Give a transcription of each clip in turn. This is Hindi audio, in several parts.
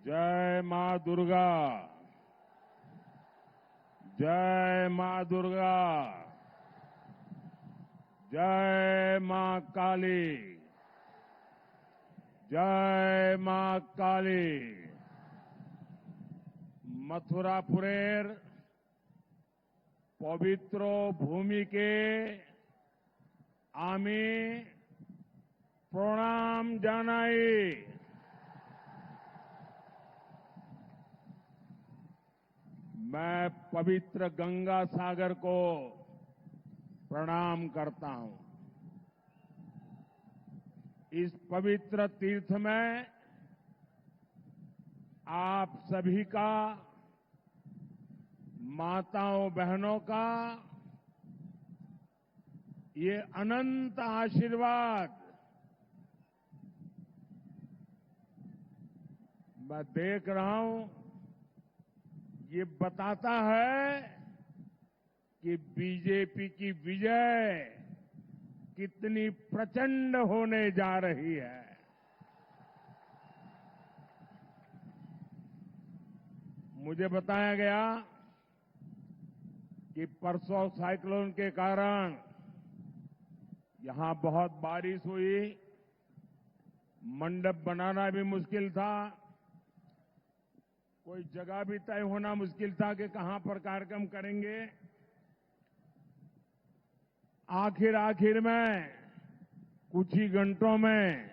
जय मां दुर्गा। जय मां दुर्गा। जय मां काली। जय मां काली। मथुरापुरेर पवित्र भूमि के आमी प्रणाम जानाई। मैं पवित्र गंगा सागर को प्रणाम करता हूं। इस पवित्र तीर्थ में आप सभी का, माताओं बहनों का ये अनंत आशीर्वाद मैं देख रहा हूं। ये बताता है कि बीजेपी की विजय कितनी प्रचंड होने जा रही है। मुझे बताया गया कि परसों साइक्लोन के कारण यहां बहुत बारिश हुई, मंडप बनाना भी मुश्किल था, कोई जगह भी तय होना मुश्किल था कि कहां पर कार्यक्रम करेंगे। आखिर में कुछ ही घंटों में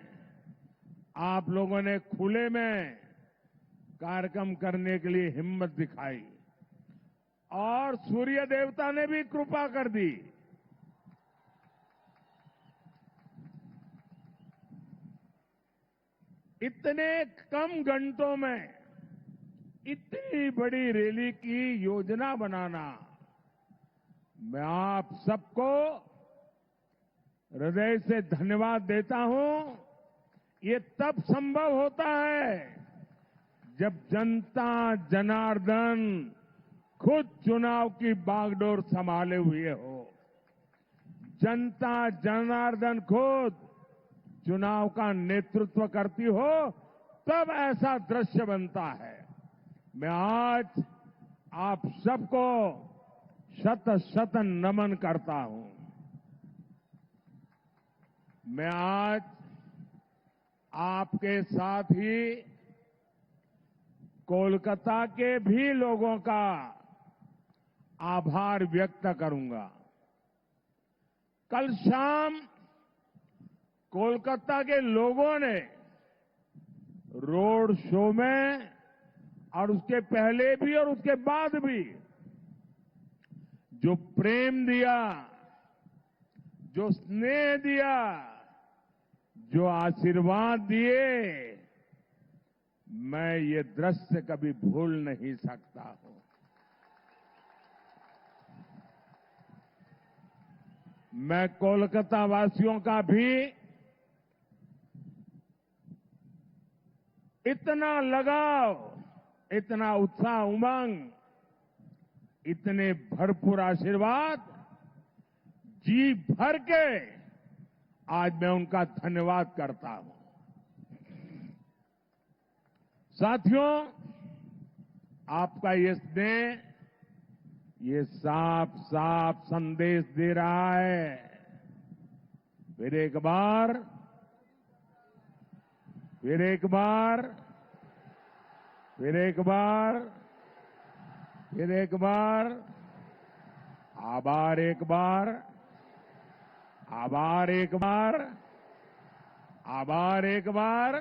आप लोगों ने खुले में कार्यक्रम करने के लिए हिम्मत दिखाई और सूर्य देवता ने भी कृपा कर दी। इतने कम घंटों में इतनी बड़ी रैली की योजना बनाना, मैं आप सबको हृदय से धन्यवाद देता हूं। ये तब संभव होता है जब जनता जनार्दन खुद चुनाव की बागडोर संभाले हुए हो। जनता जनार्दन खुद चुनाव का नेतृत्व करती हो, तब ऐसा दृश्य बनता है। मैं आज आप सबको शत शत नमन करता हूं। मैं आज आपके साथ ही कोलकाता के भी लोगों का आभार व्यक्त करूंगा। कल शाम कोलकाता के लोगों ने रोड शो में और उसके पहले भी और उसके बाद भी जो प्रेम दिया, जो स्नेह दिया, जो आशीर्वाद दिए, मैं ये दृश्य कभी भूल नहीं सकता हूं। मैं कोलकाता वासियों का भी इतना लगाव, इतना उत्साह, उमंग, इतने भरपूर आशीर्वाद जी भर के आज मैं उनका धन्यवाद करता हूं। साथियों, आपका ये स्नेह, ये साफ साफ संदेश दे रहा है। फिर एक बार, फिर एक बार, फिर एक बार, फिर एक बार, आभार एक बार, आभार एक बार, आभार एक बार।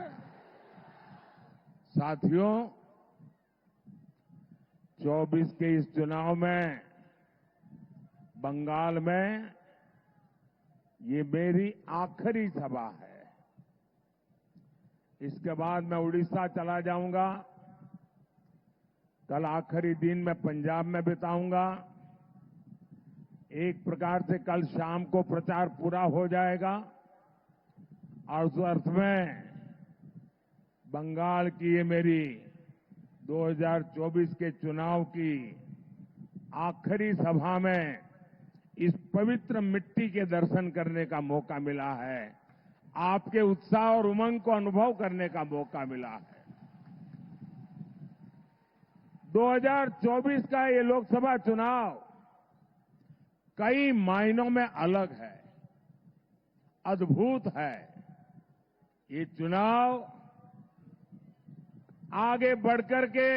साथियों, 24 के इस चुनाव में बंगाल में ये मेरी आखिरी सभा है। इसके बाद मैं उड़ीसा चला जाऊंगा। कल आखिरी दिन मैं पंजाब में बिताऊंगा। एक प्रकार से कल शाम को प्रचार पूरा हो जाएगा और उस अर्थ में बंगाल की ये मेरी 2024 के चुनाव की आखिरी सभा में इस पवित्र मिट्टी के दर्शन करने का मौका मिला है। आपके उत्साह और उमंग को अनुभव करने का मौका मिला है। 2024 का ये लोकसभा चुनाव कई मायनों में अलग है, अद्भुत है। ये चुनाव आगे बढ़कर के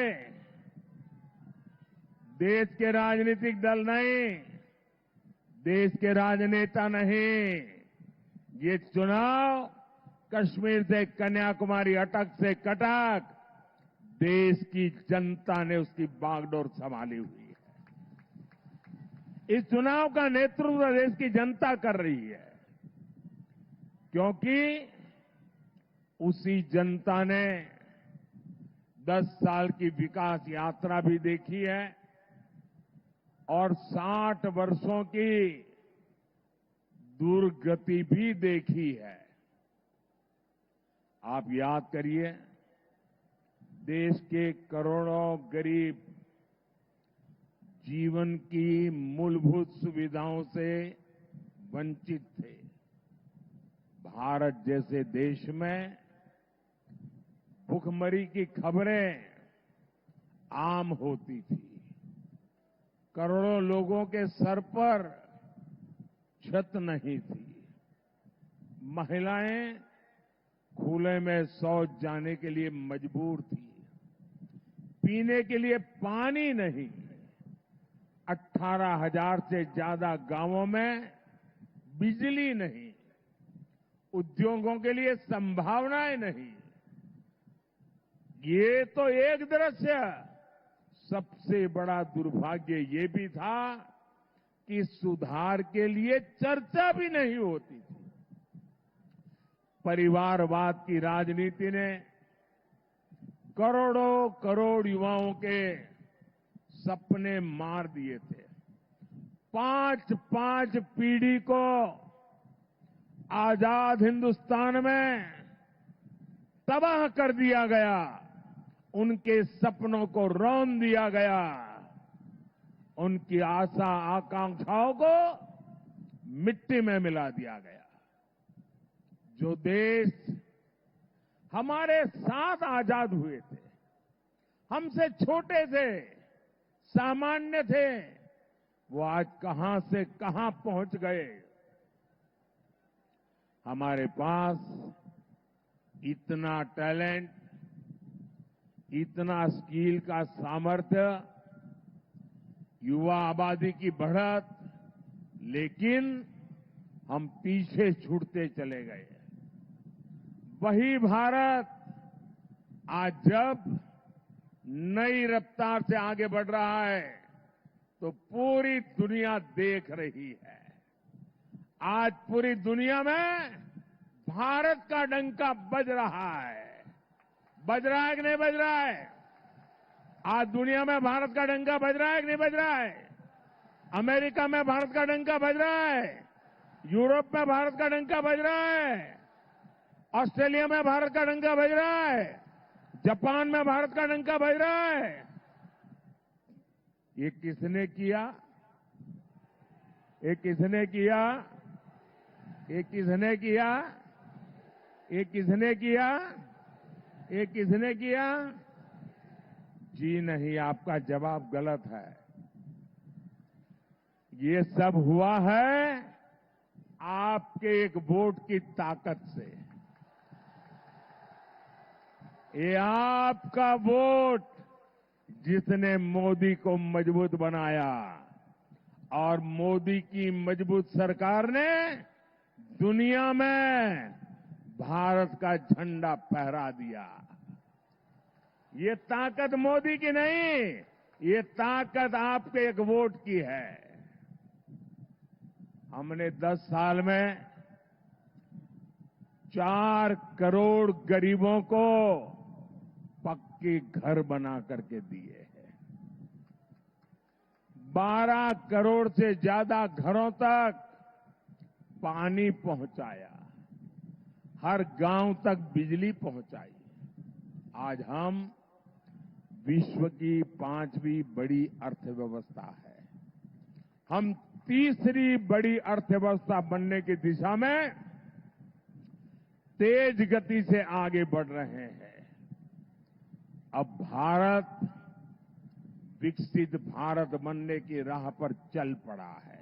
देश के राजनीतिक दल नहीं, देश के राजनेता नहीं, ये चुनाव कश्मीर से कन्याकुमारी, अटक से कटक देश की जनता ने उसकी बागडोर संभाली हुई है। इस चुनाव का नेतृत्व देश की जनता कर रही है, क्योंकि उसी जनता ने 10 साल की विकास यात्रा भी देखी है और 60 वर्षों की दुर्गति भी देखी है। आप याद करिए, देश के करोड़ों गरीब जीवन की मूलभूत सुविधाओं से वंचित थे। भारत जैसे देश में भुखमरी की खबरें आम होती थी। करोड़ों लोगों के सर पर छत नहीं थी। महिलाएं खुले में शौच जाने के लिए मजबूर थी। पीने के लिए पानी नहीं। 18,000 से ज्यादा गांवों में बिजली नहीं। उद्योगों के लिए संभावनाएं नहीं। ये तो एक दृश्य। सबसे बड़ा दुर्भाग्य ये भी था कि सुधार के लिए चर्चा भी नहीं होती थी। परिवारवाद की राजनीति ने करोड़ों करोड़ युवाओं के सपने मार दिए थे। 5-5 पीढ़ी को आजाद हिंदुस्तान में तबाह कर दिया गया। उनके सपनों को रौंद दिया गया। उनकी आशा आकांक्षाओं को मिट्टी में मिला दिया गया। जो देश हमारे साथ आजाद हुए थे, हमसे छोटे थे, सामान्य थे, वो आज कहां से कहां पहुंच गए। हमारे पास इतना टैलेंट, इतना स्किल का सामर्थ्य, युवा आबादी की बढ़त, लेकिन हम पीछे छूटते चले गए। वही भारत आज जब नई रफ्तार से आगे बढ़ रहा है तो पूरी दुनिया देख रही है। आज पूरी दुनिया में भारत का डंका बज रहा है। बज रहा है कि नहीं बज रहा है? आज दुनिया में भारत का डंका बज रहा है कि नहीं बज रहा है? अमेरिका में भारत का डंका बज रहा है। यूरोप में भारत का डंका बज रहा है। ऑस्ट्रेलिया में भारत का डंका बज रहा है। जापान में भारत का डंका बज रहा है। ये किसने किया? ये किसने किया? ये किसने किया? ये किसने किया? ये किसने किया? जी नहीं, आपका जवाब गलत है। ये सब हुआ है आपके एक वोट की ताकत से। ये आपका वोट जिसने मोदी को मजबूत बनाया, और मोदी की मजबूत सरकार ने दुनिया में भारत का झंडा फहरा दिया। ये ताकत मोदी की नहीं, ये ताकत आपके एक वोट की है। हमने 10 साल में 4 करोड़ गरीबों को पक्के घर बना करके दिए हैं। 12 करोड़ से ज्यादा घरों तक पानी पहुंचाया। हर गांव तक बिजली पहुंचाई। आज हम विश्व की 5वीं बड़ी अर्थव्यवस्था है। हम तीसरी बड़ी अर्थव्यवस्था बनने की दिशा में तेज गति से आगे बढ़ रहे हैं। अब भारत विकसित भारत बनने की राह पर चल पड़ा है।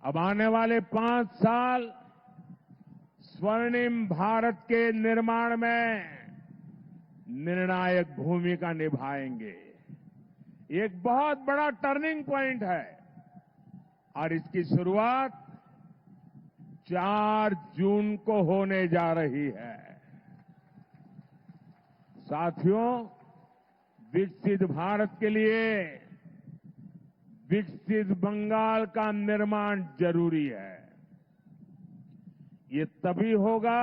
अब आने वाले 5 साल स्वर्णिम भारत के निर्माण में निर्णायक भूमिका निभाएंगे। एक बहुत बड़ा टर्निंग पॉइंट है और इसकी शुरुआत 4 जून को होने जा रही है। साथियों, विकसित भारत के लिए विकसित बंगाल का निर्माण जरूरी है। ये तभी होगा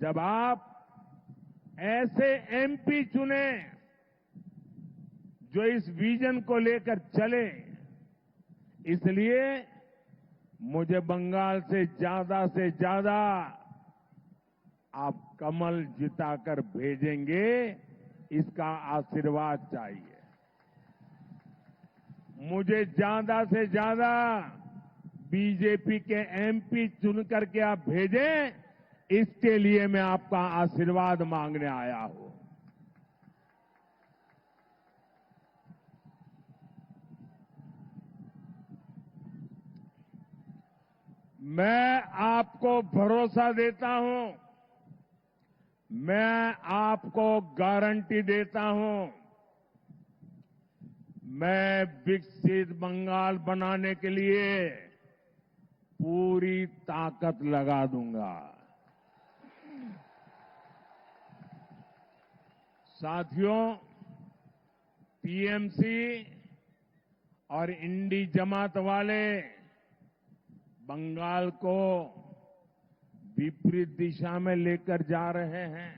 जब आप ऐसे एमपी चुने जो इस विजन को लेकर चले। इसलिए मुझे बंगाल से ज्यादा आप कमल जिताकर भेजेंगे, इसका आशीर्वाद चाहिए। मुझे ज्यादा से ज्यादा बीजेपी के एमपी चुन करके आप भेजें, इसके लिए मैं आपका आशीर्वाद मांगने आया हूं। मैं आपको भरोसा देता हूं, मैं आपको गारंटी देता हूं, मैं विकसित बंगाल बनाने के लिए पूरी ताकत लगा दूंगा। साथियों, टीएमसी और इंडी जमात वाले बंगाल को विपरीत दिशा में लेकर जा रहे हैं।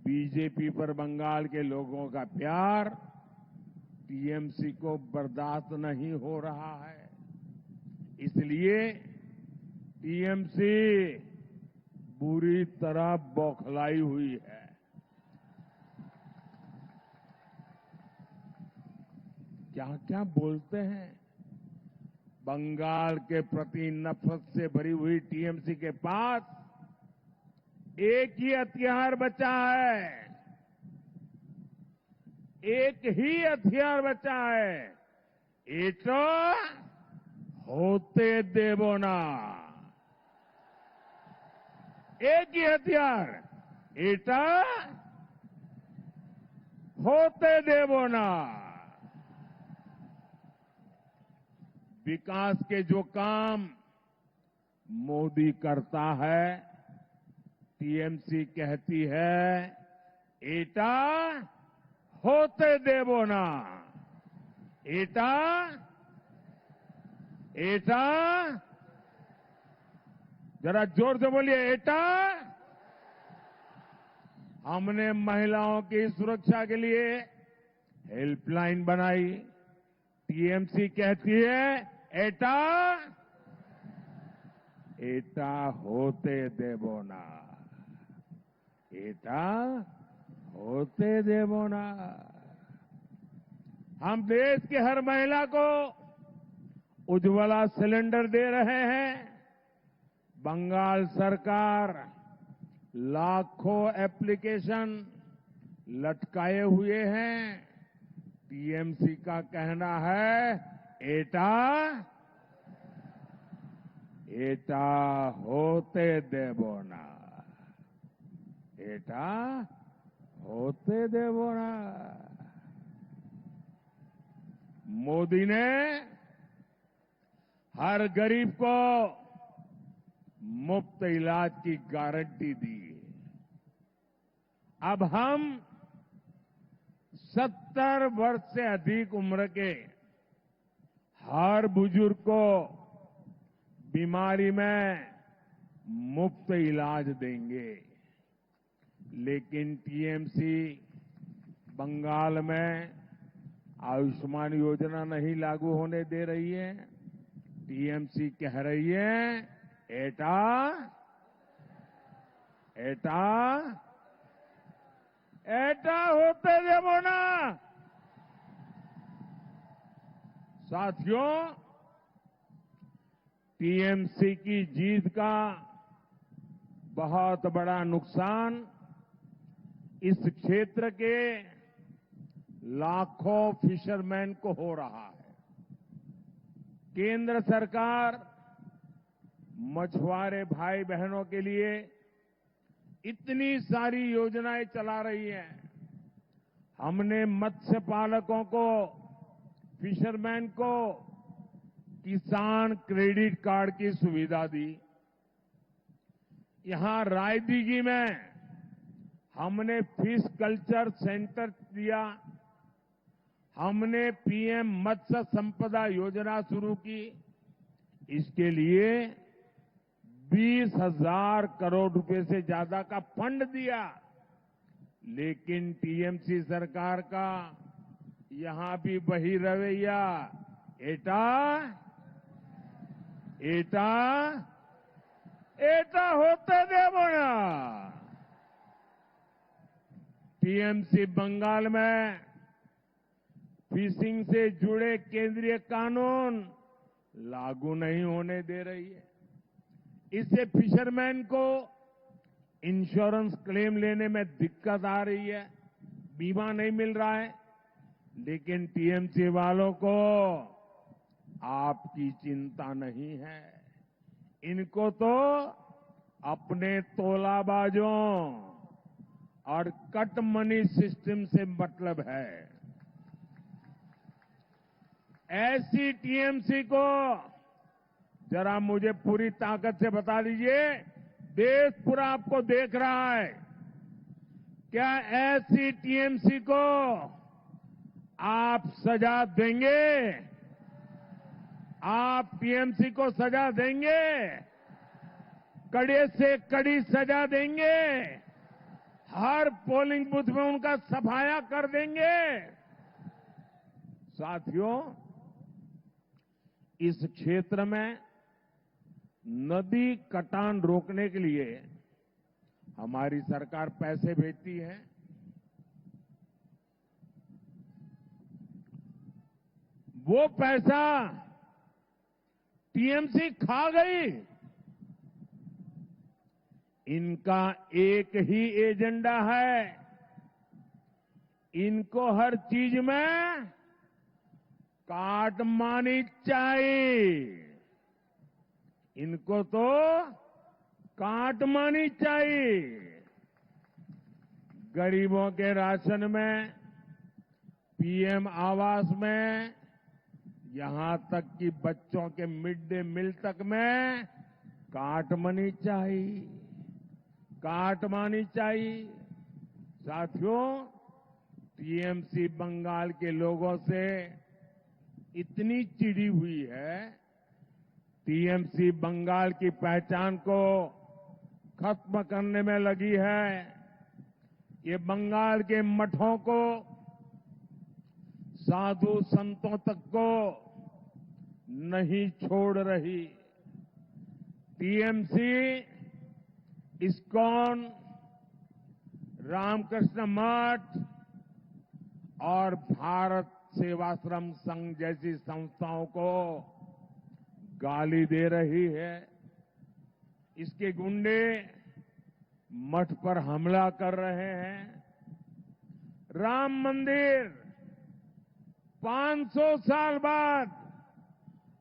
बीजेपी पर बंगाल के लोगों का प्यार टीएमसी को बर्दाश्त नहीं हो रहा है। इसलिए टीएमसी बुरी तरह बौखलाई हुई है। क्या क्या बोलते हैं। बंगाल के प्रति नफरत से भरी हुई टीएमसी के पास एक ही हथियार बचा है, एक ही हथियार बचा है, एटा होते देवो ना। एक ही हथियार, एटा होते देवो ना। विकास के जो काम मोदी करता है, टीएमसी कहती है एटा होते देवो ना। एटा एटा जरा जोर से बोलिए, एटा। हमने महिलाओं की सुरक्षा के लिए हेल्पलाइन बनाई। टीएमसी कहती है एटा एटा होते देवो ना। एटा होते देवो ना। हम देश की हर महिला को उज्ज्वला सिलेंडर दे रहे हैं। बंगाल सरकार लाखों एप्लीकेशन लटकाए हुए हैं। टीएमसी का कहना है एटा एटा होते देवो ना। एटा होते देवो ना। मोदी ने हर गरीब को मुफ्त इलाज की गारंटी दी। अब हम 70 वर्ष से अधिक उम्र के हर बुजुर्ग को बीमारी में मुफ्त इलाज देंगे। लेकिन टीएमसी बंगाल में आयुष्मान योजना नहीं लागू होने दे रही है। टीएमसी कह रही है एटा एटा एटा होते देवो ना। साथियों, टीएमसी की जीत का बहुत बड़ा नुकसान इस क्षेत्र के लाखों फिशरमैन को हो रहा है। केंद्र सरकार मछुआरे भाई बहनों के लिए इतनी सारी योजनाएं चला रही है। हमने मत्स्य पालकों को, फिशरमैन को किसान क्रेडिट कार्ड की सुविधा दी। यहां रायदीगी में हमने फिश कल्चर सेंटर दिया। हमने पीएम मत्स्य संपदा योजना शुरू की। इसके लिए 20,000 करोड़ रुपए से ज्यादा का फंड दिया। लेकिन टीएमसी सरकार का यहां भी वही रवैया, एटा एटा एटा होते देवो ना। टीएमसी बंगाल में फिशिंग से जुड़े केंद्रीय कानून लागू नहीं होने दे रही है। इससे फिशरमैन को इंश्योरेंस क्लेम लेने में दिक्कत आ रही है, बीमा नहीं मिल रहा है। लेकिन टीएमसी वालों को आपकी चिंता नहीं है। इनको तो अपने तोलाबाजों और कट मनी सिस्टम से मतलब है। ऐसी टीएमसी को जरा मुझे पूरी ताकत से बता दीजिए, देश पूरा आपको देख रहा है, क्या ऐसी टीएमसी को आप सजा देंगे? आप टीएमसी को सजा देंगे? कड़े से कड़ी सजा देंगे? हर पोलिंग बूथ में उनका सफाया कर देंगे? साथियों, इस क्षेत्र में नदी कटान रोकने के लिए हमारी सरकार पैसे भेजती है। वो पैसा टीएमसी खा गई। इनका एक ही एजेंडा है, इनको हर चीज में काटमानी चाहिए। इनको तो काटमानी चाहिए। गरीबों के राशन में, पीएम आवास में, यहां तक कि बच्चों के मिड डे मील तक में काटमानी चाहिए, काटमानी चाहिए। साथियों, टीएमसी बंगाल के लोगों से इतनी चिढ़ी हुई है, टीएमसी बंगाल की पहचान को खत्म करने में लगी है। ये बंगाल के मठों को, साधु संतों तक को नहीं छोड़ रही। टीएमसी, इस्कॉन, रामकृष्ण मठ और भारत सेवाश्रम संघ जैसी संस्थाओं को गाली दे रही है। इसके गुंडे मठ पर हमला कर रहे हैं। राम मंदिर 500 साल बाद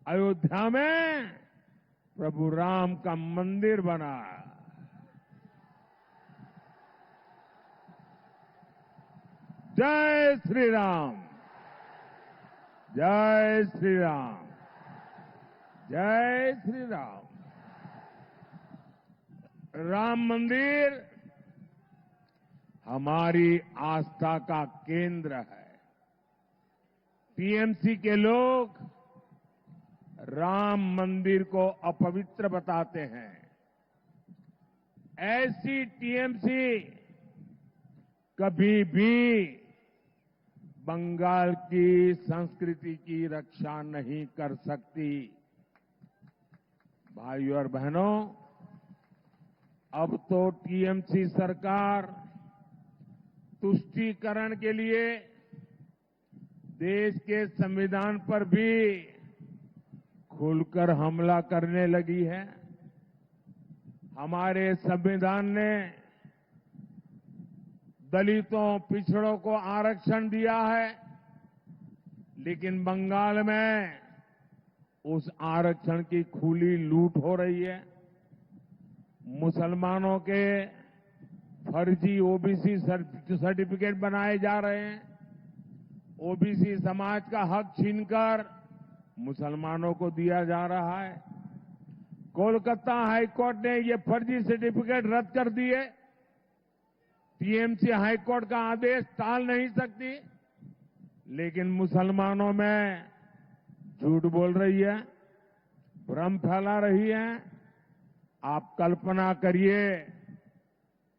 अयोध्या में प्रभु राम का मंदिर बना। जय श्री राम, जय श्री राम, जय श्री राम। राम मंदिर हमारी आस्था का केंद्र है। टीएमसी के लोग राम मंदिर को अपवित्र बताते हैं। ऐसी टीएमसी कभी भी बंगाल की संस्कृति की रक्षा नहीं कर सकती। भाइयों और बहनों, अब तो टीएमसी सरकार तुष्टीकरण के लिए देश के संविधान पर भी खुलकर हमला करने लगी है। हमारे संविधान ने दलितों, पिछड़ों को आरक्षण दिया है, लेकिन बंगाल में उस आरक्षण की खुली लूट हो रही है। मुसलमानों के फर्जी ओबीसी सर्टिफिकेट बनाए जा रहे हैं। ओबीसी समाज का हक छीनकर मुसलमानों को दिया जा रहा है। कोलकाता हाईकोर्ट ने ये फर्जी सर्टिफिकेट रद्द कर दिए। टीएमसी हाईकोर्ट का आदेश टाल नहीं सकती, लेकिन मुसलमानों में झूठ बोल रही है, भ्रम फैला रही है। आप कल्पना करिए,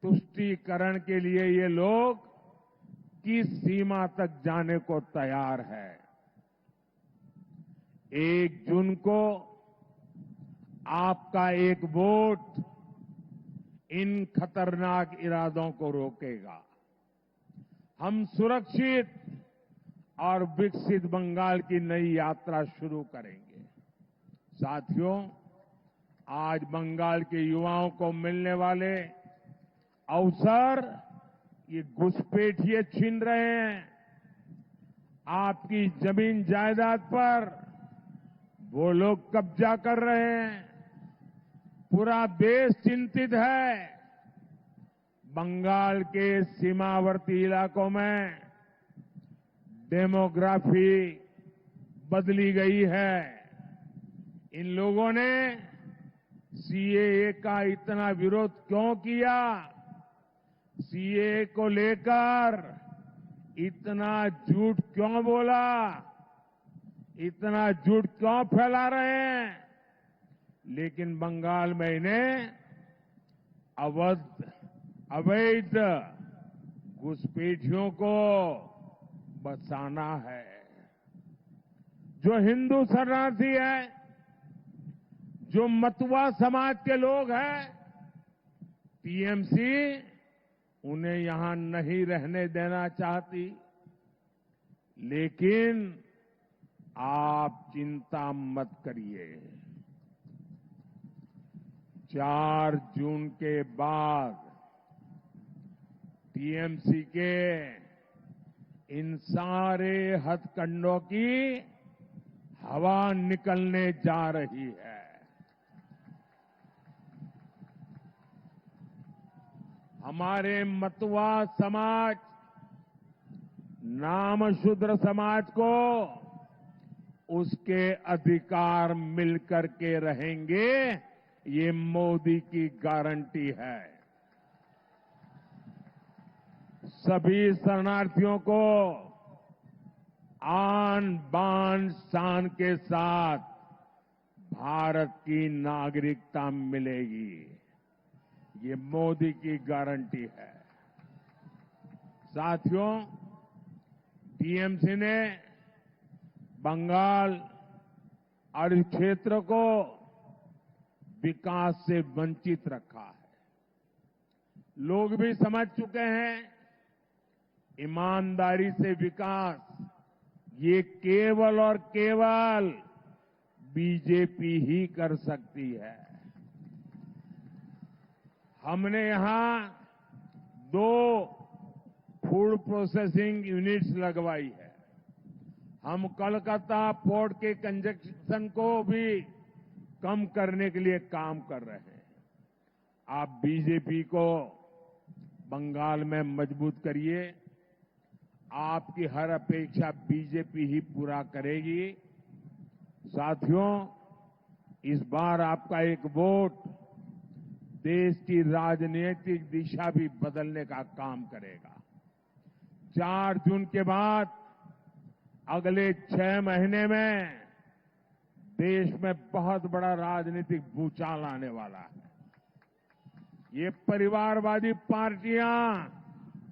तुष्टीकरण के लिए ये लोग किस सीमा तक जाने को तैयार है। 1 जून को आपका एक वोट इन खतरनाक इरादों को रोकेगा। हम सुरक्षित और विकसित बंगाल की नई यात्रा शुरू करेंगे। साथियों, आज बंगाल के युवाओं को मिलने वाले अवसर ये घुसपैठिए छीन रहे हैं। आपकी जमीन जायदाद पर वो लोग कब्जा कर रहे हैं। पूरा देश चिंतित है। बंगाल के सीमावर्ती इलाकों में डेमोग्राफी बदली गई है। इन लोगों ने सीएए का इतना विरोध क्यों किया? सीएए को लेकर इतना झूठ क्यों बोला? इतना झूठ क्यों फैला रहे हैं? लेकिन बंगाल में इन्हें अवैध घुसपैठियों को बचाना है। जो हिंदू शरणार्थी है, जो मतुआ समाज के लोग हैं, टीएमसी उन्हें यहां नहीं रहने देना चाहती। लेकिन आप चिंता मत करिए। 4 जून के बाद टीएमसी के इन सारे हथकंडों की हवा निकलने जा रही है। हमारे मतुआ समाज, नामशूद्र समाज को उसके अधिकार मिलकर के रहेंगे, ये मोदी की गारंटी है। सभी शरणार्थियों को आन बान शान के साथ भारत की नागरिकता मिलेगी, ये मोदी की गारंटी है। साथियों, टीएमसी ने बंगाल और इस क्षेत्र को विकास से वंचित रखा है। लोग भी समझ चुके हैं, ईमानदारी से विकास ये केवल और केवल बीजेपी ही कर सकती है। हमने यहां 2 फूड प्रोसेसिंग यूनिट्स लगवाई है। हम कोलकाता पोर्ट के कंजेशन को भी कम करने के लिए काम कर रहे हैं। आप बीजेपी को बंगाल में मजबूत करिए। आपकी हर अपेक्षा बीजेपी ही पूरा करेगी। साथियों, इस बार आपका एक वोट देश की राजनीतिक दिशा भी बदलने का काम करेगा। 4 जून के बाद अगले 6 महीने में देश में बहुत बड़ा राजनीतिक भूचाल आने वाला है। ये परिवारवादी पार्टियां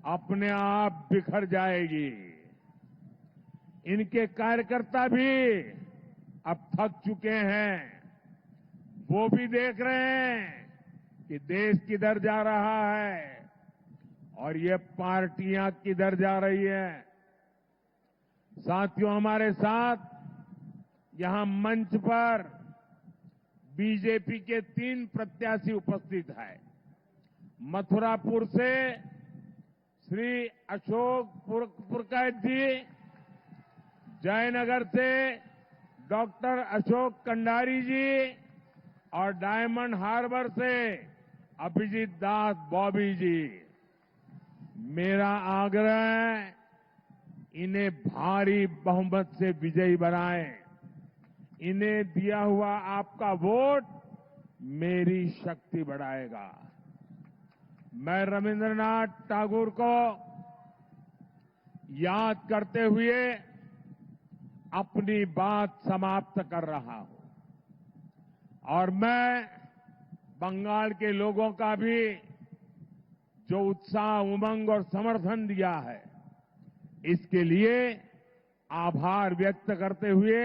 अपने आप बिखर जाएगी। इनके कार्यकर्ता भी अब थक चुके हैं। वो भी देख रहे हैं कि देश किधर जा रहा है और ये पार्टियां किधर जा रही है। साथियों, हमारे साथ यहां मंच पर बीजेपी के 3 प्रत्याशी उपस्थित हैं। मथुरापुर से श्री अशोक पुरकायत जी, जयनगर से डॉक्टर अशोक कंडारी जी और डायमंड हार्बर से अभिजीत दास बॉबी जी। मेरा आग्रह है, इन्हें भारी बहुमत से विजयी बनाएं। इन्हें दिया हुआ आपका वोट मेरी शक्ति बढ़ाएगा। मैं रविंद्रनाथ टैगोर को याद करते हुए अपनी बात समाप्त कर रहा हूं और मैं बंगाल के लोगों का भी जो उत्साह, उमंग और समर्थन दिया है, इसके लिए आभार व्यक्त करते हुए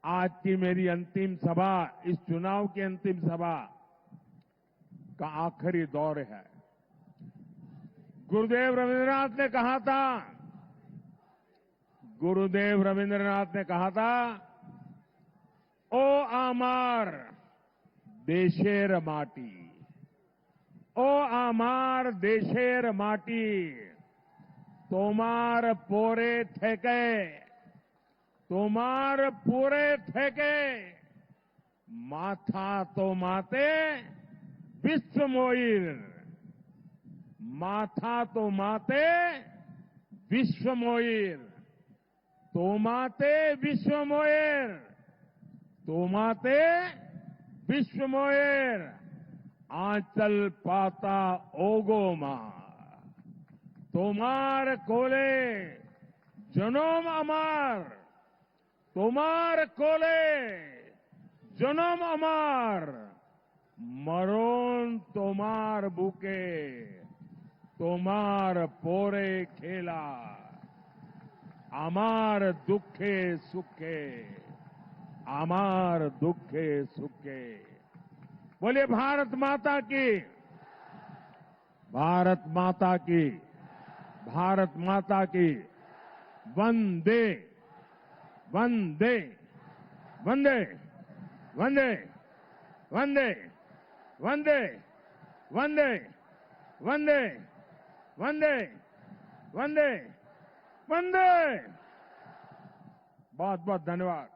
आज की मेरी अंतिम सभा, इस चुनाव की अंतिम सभा का आखिरी दौर है। गुरुदेव रविंद्रनाथ ने कहा था, ओ आमार देशेर माटी, ओ आमार देशेर माटी, तोमार पोरे थेके, माथा तो माते विश्व मोइर, माथा तो माते विश्व मोइर, तोमाते विश्व मोइर, तोमाते विश्व मोइर, आंचल पाता ओगोमा, तोमार कोले जनोम अमार, तोमार कोले जनोम अमार, मरोन तोमार बुके, तोमार पोरे खेला, आमार दुखे सुखे, आमार दुखे सुखे। बोलिए भारत माता की, भारत माता की, भारत माता की। वंदे वंदे वंदे वंदे वंदे वंदे वंदे वंदे वंदे वंदे वंदे। बहुत बहुत धन्यवाद।